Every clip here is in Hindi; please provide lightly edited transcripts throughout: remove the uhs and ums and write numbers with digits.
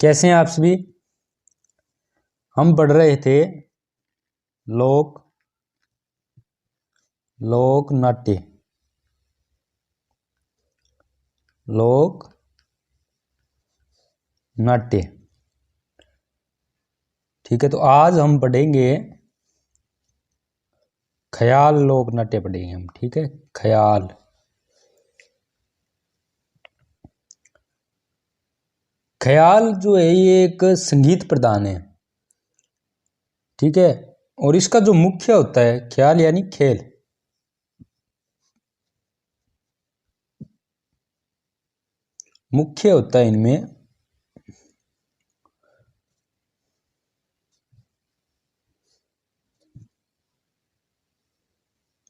कैसे हैं आप सभी। हम पढ़ रहे थे लोक नाट्य ठीक है। तो आज हम पढ़ेंगे ख्याल लोक नाट्य पढ़ेंगे हम। ठीक है, ख्याल जो है ये एक संगीत प्रधान है। ठीक है, और इसका जो मुख्य होता है ख्याल यानी खेल, मुख्य होता है इनमें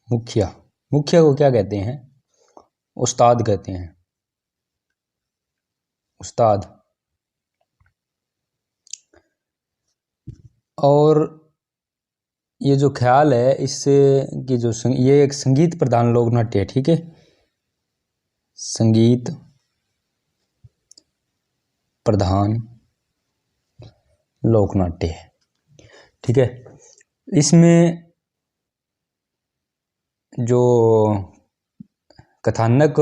मुखिया को क्या कहते हैं? उस्ताद कहते हैं, उस्ताद। और ये जो ख्याल है इससे कि जो ये एक संगीत प्रधान लोक नाट्य है। ठीक है, संगीत प्रधान लोक नाट्य है। ठीक है, इसमें जो कथानक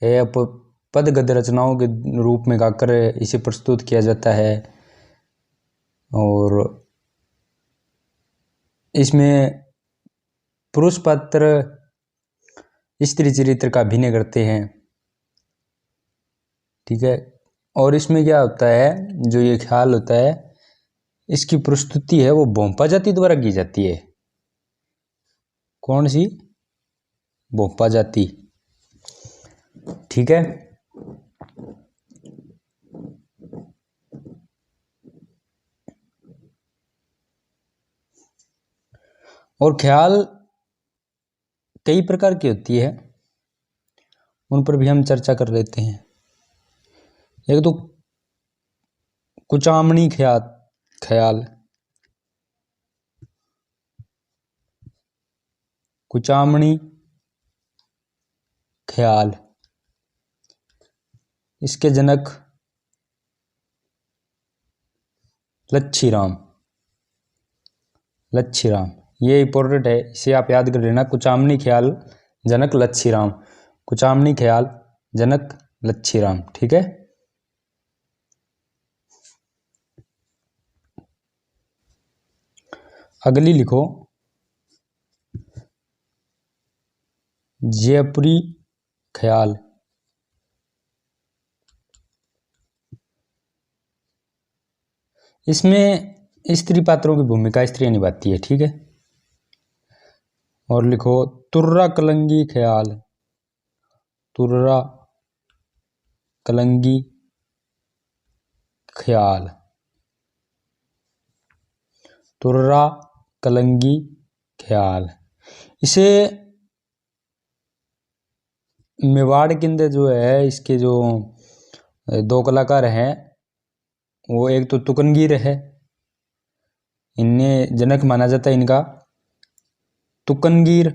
है पद गद्य रचनाओं के रूप में गाकर इसे प्रस्तुत किया जाता है, और इसमें पुरुष पात्र स्त्री चरित्र का अभिनय करते हैं। ठीक है, और इसमें क्या होता है, जो ये ख्याल होता है इसकी प्रस्तुति है वो भोंपा जाति द्वारा की जाती है। कौन सी? भोंपा जाति। ठीक है, और ख्याल कई प्रकार की होती है, उन पर भी हम चर्चा कर लेते हैं। एक तो कुचामणी ख्याल, कुचामणी ख्याल, इसके जनक लच्छीराम। ये इंपॉर्टेंट है, इसे आप याद कर लेना। कुचामणी ख्याल जनक लच्छीराम, कुचामणी ख्याल जनक लच्छीराम। ठीक है, अगली लिखो जयपुरी ख्याल। इसमें स्त्री पात्रों की भूमिका स्त्रियां निभाती है। ठीक है, और लिखो तुर्रा कलंगी ख्याल, तुर्रा कलंगी ख्याल, तुर्रा कलंगी ख्याल। इसे मेवाड़ के अंदर जो है इसके जो दो कलाकार हैं, वो एक तो तुकनगीर है, इन्हें जनक माना जाता है इनका, तुकनगीर,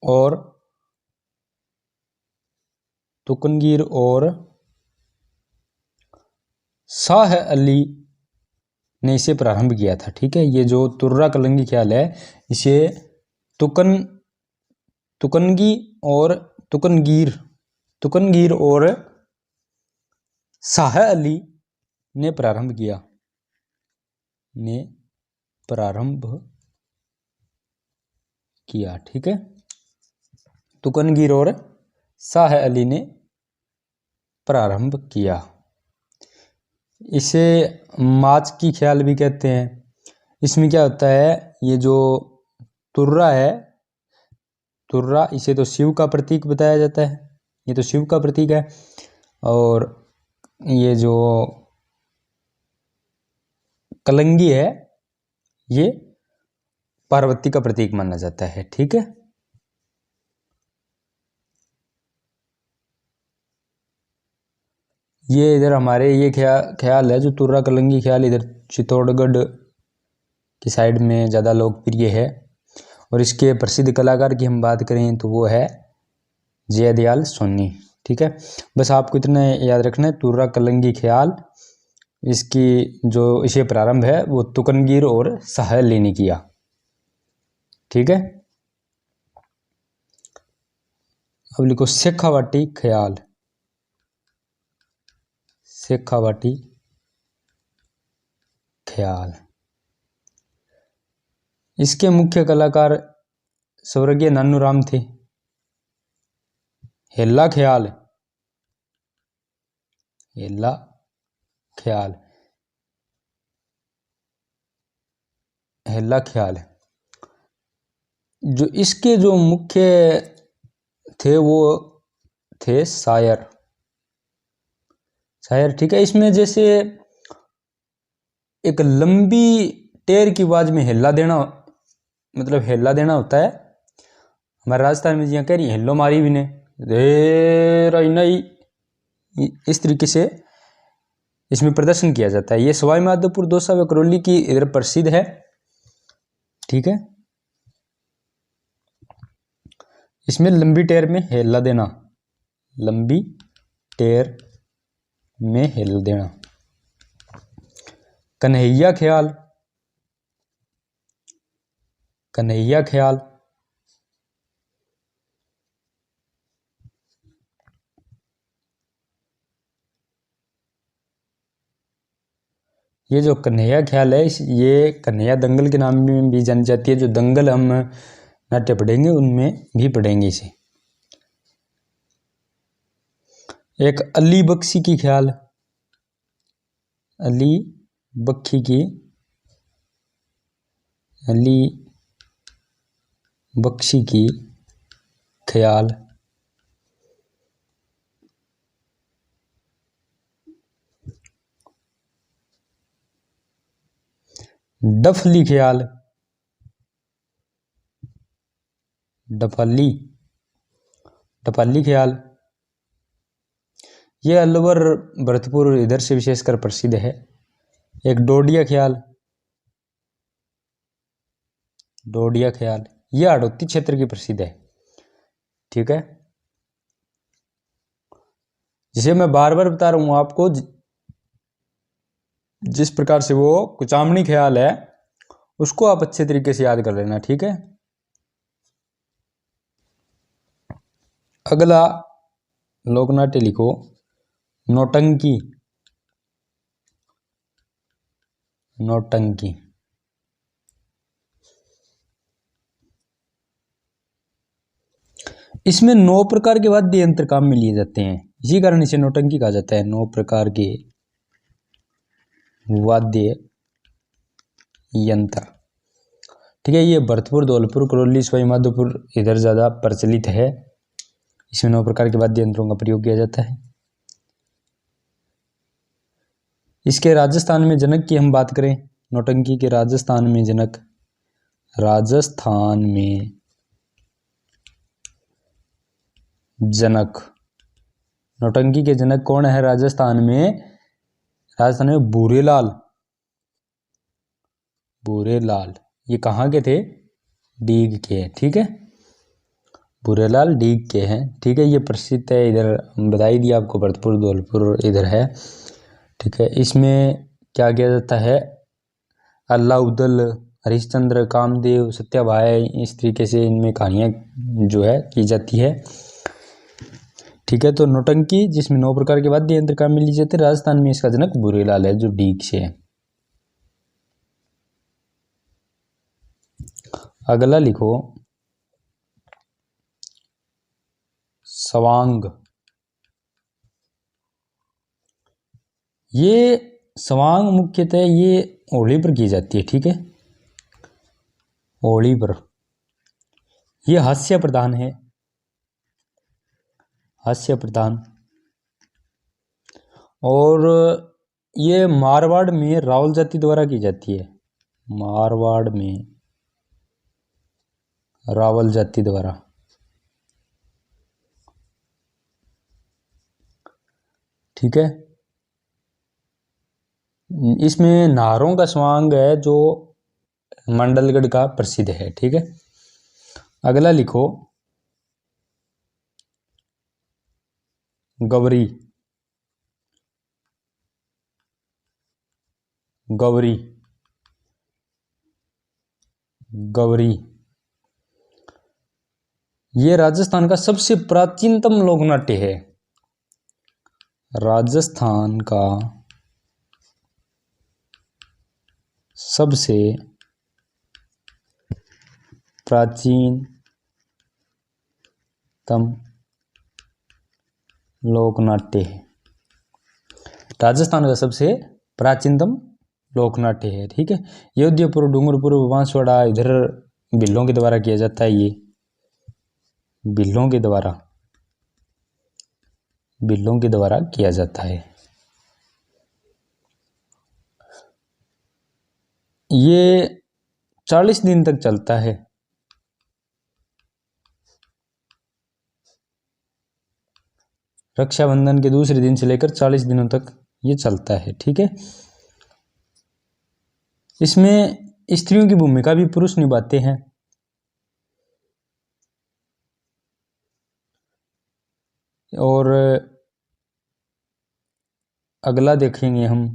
और शाह अली ने इसे प्रारंभ किया था। ठीक है, ये जो तुर्रा कलंगी ख्याल है इसे तुकनगीर और शाह अली ने प्रारंभ किया। ठीक है, तुकनगीर और शाह अली ने प्रारंभ किया। इसे माच की ख्याल भी कहते हैं। इसमें क्या होता है, ये जो तुर्रा है, तुर्रा इसे तो शिव का प्रतीक बताया जाता है, ये तो शिव का प्रतीक है, और ये जो कलंगी है ये पार्वती का प्रतीक माना जाता है। ठीक है, ये इधर हमारे ये ख्याल है जो तुर्रा कलंगी ख्याल इधर चित्तौड़गढ़ की साइड में ज़्यादा लोकप्रिय है। और इसके प्रसिद्ध कलाकार की हम बात करें तो वो है जयदयाल सोनी। ठीक है, बस आपको इतना याद रखना है, तुर्रा कलंगी ख्याल, इसकी जो इसे प्रारंभ है वो तुकनगीर और साहेली ने किया। ठीक है, अब लिखो शेखावाटी ख्याल, शेखावाटी ख्याल। इसके मुख्य कलाकार स्वर्गीय नानूराम थे। हेला ख्याल, हेला ख्याल, हेला ख्याल, जो इसके जो मुख्य थे वो थे शायर, शायर। ठीक है, इसमें जैसे एक लंबी टेर की आवाज में हेला देना, मतलब हेला देना होता है। हमारे राजस्थान में जियाँ कह रही हेलो मारी भी ने दे रही नहीं, इस तरीके से इसमें प्रदर्शन किया जाता है। ये सवाई माधोपुर, दौसा व करौली की इधर प्रसिद्ध है। ठीक है, इसमें लंबी टेर में हेला देना, लंबी टेर में हेला देना। कन्हैया ख्याल, कन्हैया ख्याल, ये जो कन्हैया ख्याल है ये कन्हैया दंगल के नाम में भी जानी जाती है। जो दंगल हम नाट्य पढ़ेंगे उनमें भी पढ़ेंगे इसे। एक अली बख्शी की ख्याल, अली बख्शी की, अली बख्शी की ख्याल। डफली ख्याल, डफली, डफली ख्याल, ये अलवर भरतपुर इधर से विशेषकर प्रसिद्ध है। एक डोडिया ख्याल, डोडिया ख्याल, यह हाड़ौती क्षेत्र की प्रसिद्ध है। ठीक है, जिसे मैं बार बार बता रहा हूं आपको, जिस प्रकार से वो कुचामणी ख्याल है उसको आप अच्छे तरीके से याद कर लेना। ठीक है, अगला लोकनाट्य लिखो नौटंकी, नौटंकी। इसमें 9 प्रकार के वाद्य यंत्र काम में लिए जाते हैं, इसी कारण इसे नौटंकी कहा जाता है। 9 प्रकार के वाद्य यंत्र। ठीक है, ये भरतपुर, धौलपुर, करौली, सवाई माधोपुर इधर ज़्यादा प्रचलित है। इसमें 9 प्रकार के वाद्य यंत्रों का प्रयोग किया जाता है। इसके राजस्थान में जनक की हम बात करें, नौटंकी के राजस्थान में जनक, राजस्थान में जनक, नौटंकी के जनक कौन है राजस्थान में? राजस्थान में भूरेलाल, भूरेलाल। ये कहाँ के थे? डीग के। ठीक है, भूरेलाल डीग के हैं। ठीक है, ये प्रसिद्ध है, इधर बता ही दिया आपको, भरतपुर, धौलपुर इधर है। ठीक है, इसमें क्या किया जाता है? अल्लाउद्दल, हरिश्चंद्र, कामदेव, सत्याभाई, इस तरीके से इनमें कहानियाँ जो है की जाती है। ठीक है, तो नौटंकी जिसमें 9 प्रकार के वाद्य यंत्र काम में लिए जाते हैं, राजस्थान में इसका जनक भूरेलाल है जो डीग से है। अगला लिखो सवांग। ये सवांग मुख्यतः ये होली पर की जाती है। ठीक है, होली पर। ये हास्य प्रधान है, हास्य प्रधान। और ये मारवाड़ में रावल जाति द्वारा की जाती है, मारवाड़ में रावल जाति द्वारा। ठीक है, इसमें नारों का स्वांग है जो मंडलगढ़ का प्रसिद्ध है। ठीक है, अगला लिखो गौरी, गौरी, गौरी। ये राजस्थान का सबसे प्राचीनतम लोकनाट्य है। राजस्थान का सबसे प्राचीनतम लोकनाट्य है। राजस्थान का सबसे प्राचीनतम लोकनाट्य है। ठीक है। ये उदयपुर, डूंगरपुर, बांसवाड़ा इधर भिल्लों के द्वारा किया जाता है। ये भिल्लों के द्वारा किया जाता है। ये 40 दिन तक चलता है। रक्षाबंधन के दूसरे दिन से लेकर 40 दिनों तक ये चलता है। ठीक है। इसमें स्त्रियों की भूमिका भी पुरुष निभाते हैं। और अगला देखेंगे हम,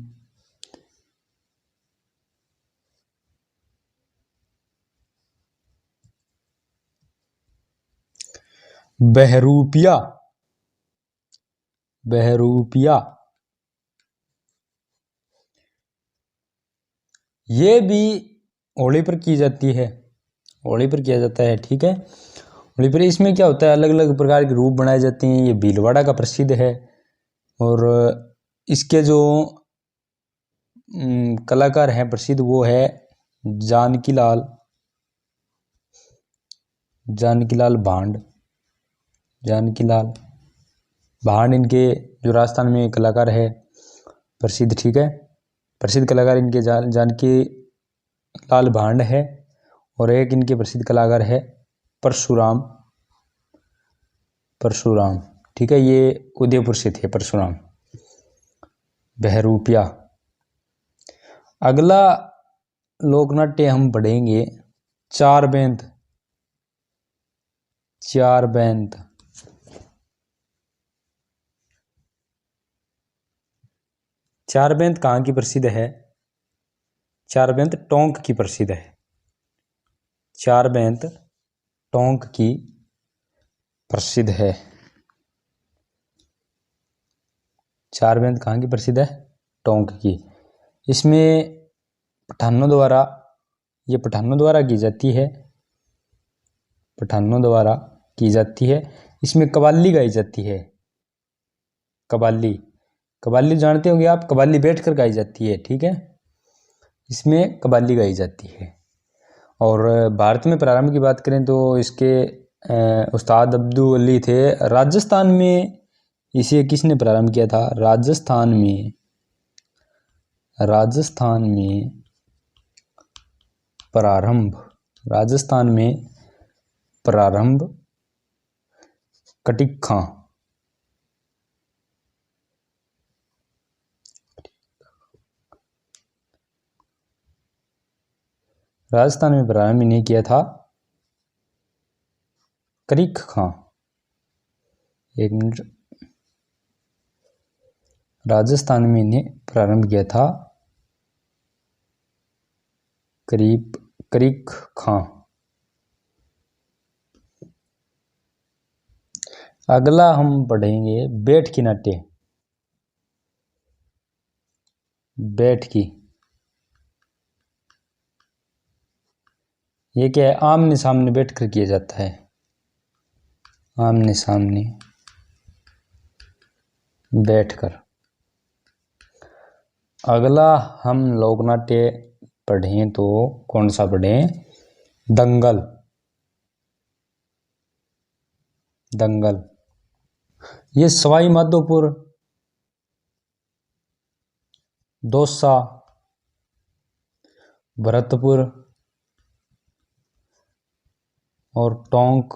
बहरूपिया। बहरूपिया ये भी होली पर की जाती है। होली पर किया जाता है। ठीक है। होली पर इसमें क्या होता है, अलग अलग प्रकार के रूप बनाए जाते हैं। ये भीलवाड़ा का प्रसिद्ध है। और इसके जो कलाकार हैं प्रसिद्ध, वो है जानकीलाल भांड। जानकीलाल भांड इनके जो राजस्थान में कलाकार है प्रसिद्ध। ठीक है। प्रसिद्ध कलाकार इनके जानकी लाल भांड है। और एक इनके प्रसिद्ध कलाकार है परशुराम। ठीक है। ये उदयपुर से थे परशुराम। बहरूपिया। अगला लोकनाट्य हम पढ़ेंगे चार बेंत। चार बेंत कहाँ की प्रसिद्ध है? चार बेंत टोंक की प्रसिद्ध है। चार बेंत टोंक की प्रसिद्ध है। चार बेंत कहाँ की प्रसिद्ध है? टोंक की। इसमें पठानों द्वारा की जाती है। पठानों द्वारा की जाती है। इसमें कव्वाली गाई जाती है। कव्वाली जानते होंगे आप, कव्वाली बैठकर गाई जाती है। ठीक है। इसमें कव्वाली गाई जाती है। और भारत में प्रारंभ की बात करें तो इसके उस्ताद अब्दुल अली थे। राजस्थान में इसे किसने प्रारंभ किया था? राजस्थान में प्रारंभ कटिक खां। राजस्थान में प्रारंभ नहीं किया था करिक खां। एक मिनट। राजस्थान में इन्हें प्रारंभ किया था करिक खां। अगला हम पढ़ेंगे बैठ की नाट्य। बैठ की ये क्या है? आमने सामने बैठकर किया जाता है। आमने सामने बैठकर। अगला हम लोकनाट्य पढ़ें तो कौन सा पढ़ें? दंगल। ये सवाई माधोपुर, दौसा, भरतपुर और टोंक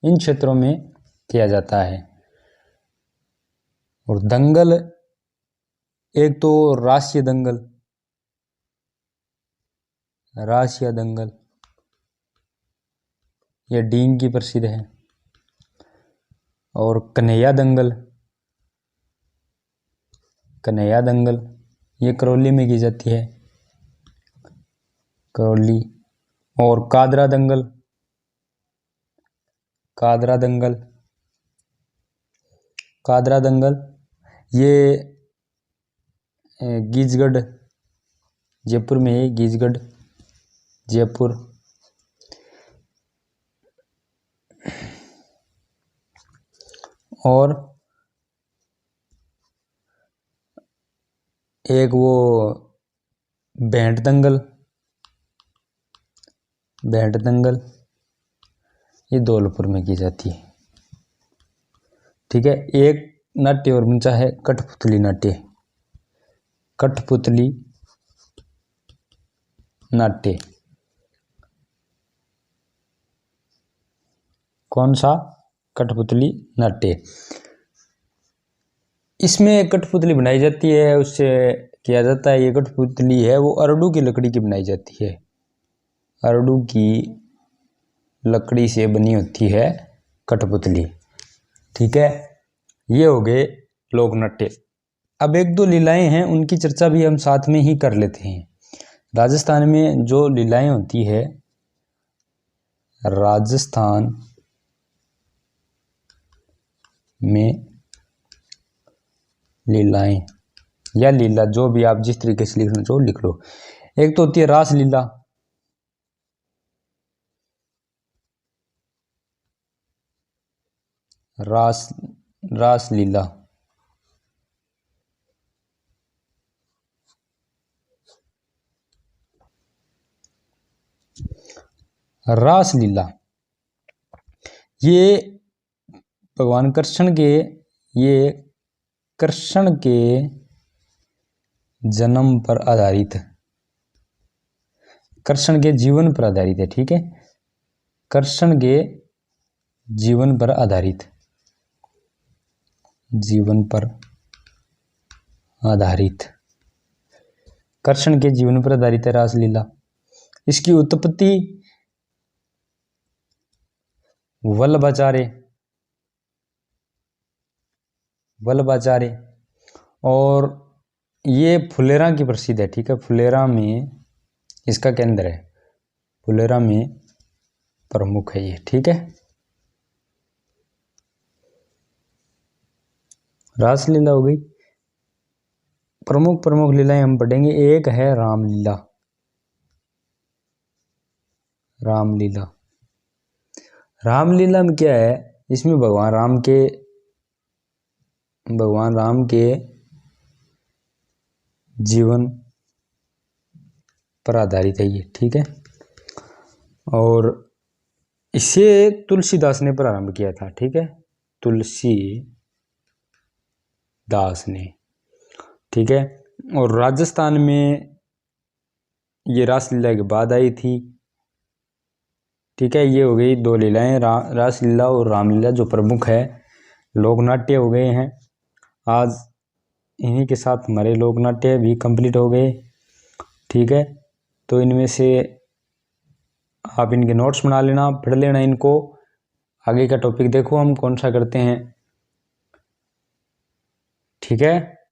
इन क्षेत्रों में किया जाता है। और दंगल एक तो राष्ट्रीय दंगल ये डींग की प्रसिद्ध है। और कन्हैया दंगल कन्हैया दंगल, ये करौली में की जाती है, करौली। और कादरा दंगल, कादरा दंगल, कादरा दंगल ये गीजगढ़, जयपुर में है, गीजगढ़ जयपुर। और एक वो भेंट दंगल, भेंट दंगल ये धौलपुर में की जाती है, ठीक है। एक नाट्य और बचा है कठपुतली नाट्य, कठपुतली नाट्य। कौन सा? कठपुतली नाट्य। इसमें कठपुतली बनाई जाती है, उससे किया जाता है, ये कठपुतली है वो अरडू की लकड़ी की बनाई जाती है, अरडू की लकड़ी से बनी होती है कठपुतली, ठीक है। ये हो गए लोक नाट्य। अब एक दो लीलाएं हैं, उनकी चर्चा भी हम साथ में ही कर लेते हैं। राजस्थान में जो लीलाएं होती है, राजस्थान में लीलाएं या लीला, जो भी आप जिस तरीके से लिखना चाहो लिख लो। एक तो होती है रास लीला, रास लीला, रास लीला ये भगवान कृष्ण के, ये कृष्ण के जन्म पर आधारित, कृष्ण के जीवन पर आधारित है, ठीक है। कृष्ण के जीवन पर आधारित, जीवन पर आधारित, कृष्ण के जीवन पर आधारित है रासलीला। इसकी उत्पत्ति वल्लभाचार्य, वल्लभाचार्य, और ये फुलेरा की प्रसिद्ध है, ठीक है। फुलेरा में इसका केंद्र है, फुलेरा में प्रमुख है ये, ठीक है। रासलीला हो गई। प्रमुख प्रमुख लीलाएं हम पढ़ेंगे। एक है रामलीला, रामलीला। रामलीला में क्या है, इसमें भगवान राम के जीवन पर आधारित है ये, ठीक है। और इसे तुलसीदास ने प्रारंभ किया था, ठीक है, तुलसीदास ने, ठीक है। और राजस्थान में ये रासलीला के बाद आई थी, ठीक है। ये हो गई दो लीलाएं, रासलीला और रामलीला, जो प्रमुख है। लोक नाट्य हो गए हैं। आज इन्हीं के साथ हमारे लोक नाट्य भी कंप्लीट हो गए, ठीक है। तो इनमें से आप इनके नोट्स बना लेना, पढ़ लेना इनको। आगे का टॉपिक देखो हम कौन सा करते हैं, ठीक है।